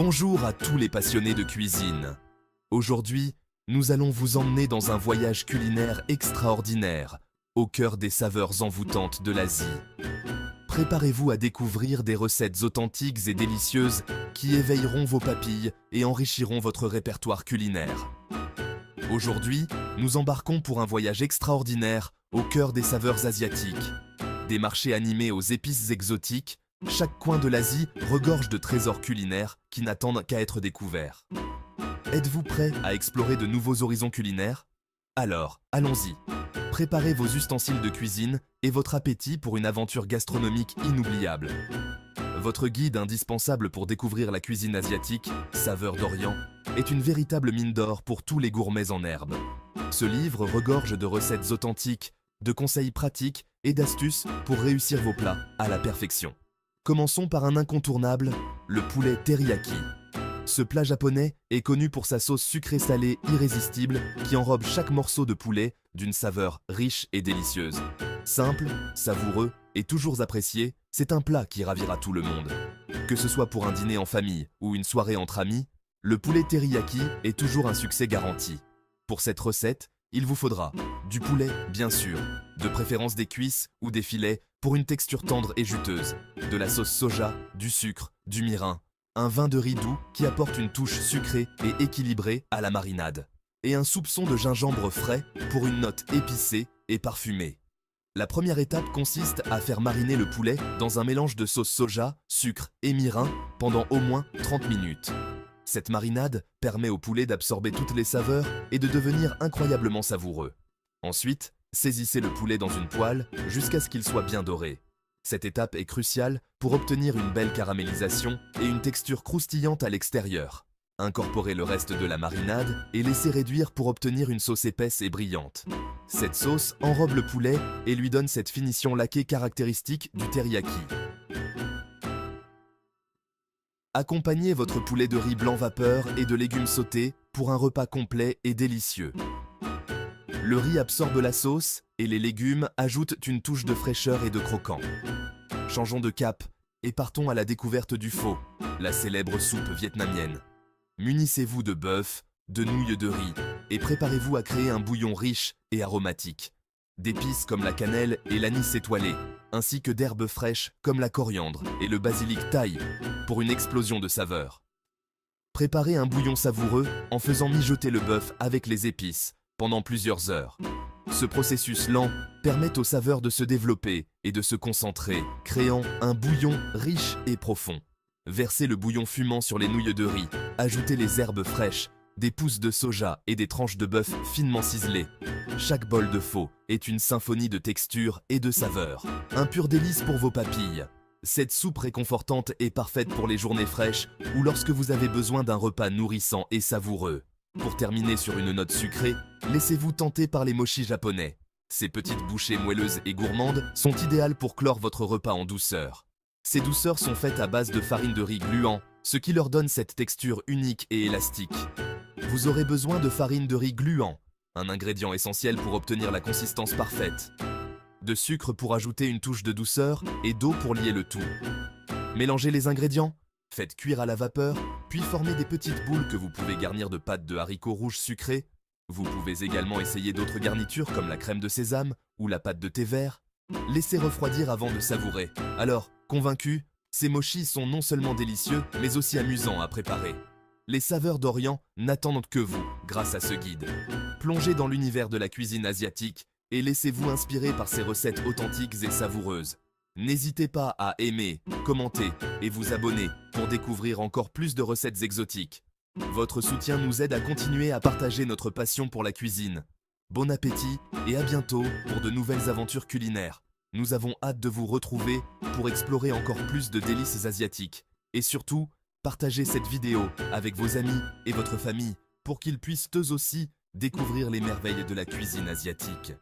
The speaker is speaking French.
Bonjour à tous les passionnés de cuisine. Aujourd'hui, nous allons vous emmener dans un voyage culinaire extraordinaire, au cœur des saveurs envoûtantes de l'Asie. Préparez-vous à découvrir des recettes authentiques et délicieuses qui éveilleront vos papilles et enrichiront votre répertoire culinaire. Aujourd'hui, nous embarquons pour un voyage extraordinaire au cœur des saveurs asiatiques. Des marchés animés aux épices exotiques, chaque coin de l'Asie regorge de trésors culinaires qui n'attendent qu'à être découverts. Êtes-vous prêt à explorer de nouveaux horizons culinaires? Alors, allons-y! Préparez vos ustensiles de cuisine et votre appétit pour une aventure gastronomique inoubliable. Votre guide indispensable pour découvrir la cuisine asiatique, Saveurs d'Orient, est une véritable mine d'or pour tous les gourmets en herbe. Ce livre regorge de recettes authentiques, de conseils pratiques et d'astuces pour réussir vos plats à la perfection. Commençons par un incontournable, le poulet teriyaki. Ce plat japonais est connu pour sa sauce sucrée-salée irrésistible qui enrobe chaque morceau de poulet d'une saveur riche et délicieuse. Simple, savoureux et toujours apprécié, c'est un plat qui ravira tout le monde. Que ce soit pour un dîner en famille ou une soirée entre amis, le poulet teriyaki est toujours un succès garanti. Pour cette recette, il vous faudra du poulet, bien sûr, de préférence des cuisses ou des filets pour une texture tendre et juteuse, de la sauce soja, du sucre, du mirin, un vin de riz doux qui apporte une touche sucrée et équilibrée à la marinade, et un soupçon de gingembre frais pour une note épicée et parfumée. La première étape consiste à faire mariner le poulet dans un mélange de sauce soja, sucre et mirin pendant au moins 30 minutes. Cette marinade permet au poulet d'absorber toutes les saveurs et de devenir incroyablement savoureux. Ensuite, saisissez le poulet dans une poêle jusqu'à ce qu'il soit bien doré. Cette étape est cruciale pour obtenir une belle caramélisation et une texture croustillante à l'extérieur. Incorporez le reste de la marinade et laissez réduire pour obtenir une sauce épaisse et brillante. Cette sauce enrobe le poulet et lui donne cette finition laquée caractéristique du teriyaki. Accompagnez votre poulet de riz blanc vapeur et de légumes sautés pour un repas complet et délicieux. Le riz absorbe la sauce et les légumes ajoutent une touche de fraîcheur et de croquant. Changeons de cap et partons à la découverte du pho, la célèbre soupe vietnamienne. Munissez-vous de bœuf, de nouilles de riz et préparez-vous à créer un bouillon riche et aromatique. D'épices comme la cannelle et l'anis étoilé, ainsi que d'herbes fraîches comme la coriandre et le basilic thaï pour une explosion de saveurs. Préparez un bouillon savoureux en faisant mijoter le bœuf avec les épices pendant plusieurs heures. Ce processus lent permet aux saveurs de se développer et de se concentrer, créant un bouillon riche et profond. Versez le bouillon fumant sur les nouilles de riz, ajoutez les herbes fraîches, des pousses de soja et des tranches de bœuf finement ciselées. Chaque bol de pho est une symphonie de textures et de saveurs. Un pur délice pour vos papilles. Cette soupe réconfortante est parfaite pour les journées fraîches ou lorsque vous avez besoin d'un repas nourrissant et savoureux. Pour terminer sur une note sucrée, laissez-vous tenter par les mochis japonais. Ces petites bouchées moelleuses et gourmandes sont idéales pour clore votre repas en douceur. Ces douceurs sont faites à base de farine de riz gluant, ce qui leur donne cette texture unique et élastique. Vous aurez besoin de farine de riz gluant, un ingrédient essentiel pour obtenir la consistance parfaite. De sucre pour ajouter une touche de douceur et d'eau pour lier le tout. Mélangez les ingrédients, faites cuire à la vapeur, puis formez des petites boules que vous pouvez garnir de pâte de haricots rouges sucrés. Vous pouvez également essayer d'autres garnitures comme la crème de sésame ou la pâte de thé vert. Laissez refroidir avant de savourer. Alors, convaincu, ces mochis sont non seulement délicieux, mais aussi amusants à préparer. Les saveurs d'Orient n'attendent que vous, grâce à ce guide. Plongez dans l'univers de la cuisine asiatique et laissez-vous inspirer par ces recettes authentiques et savoureuses. N'hésitez pas à aimer, commenter et vous abonner pour découvrir encore plus de recettes exotiques. Votre soutien nous aide à continuer à partager notre passion pour la cuisine. Bon appétit et à bientôt pour de nouvelles aventures culinaires. Nous avons hâte de vous retrouver pour explorer encore plus de délices asiatiques. Et surtout, partagez cette vidéo avec vos amis et votre famille pour qu'ils puissent eux aussi découvrir les merveilles de la cuisine asiatique.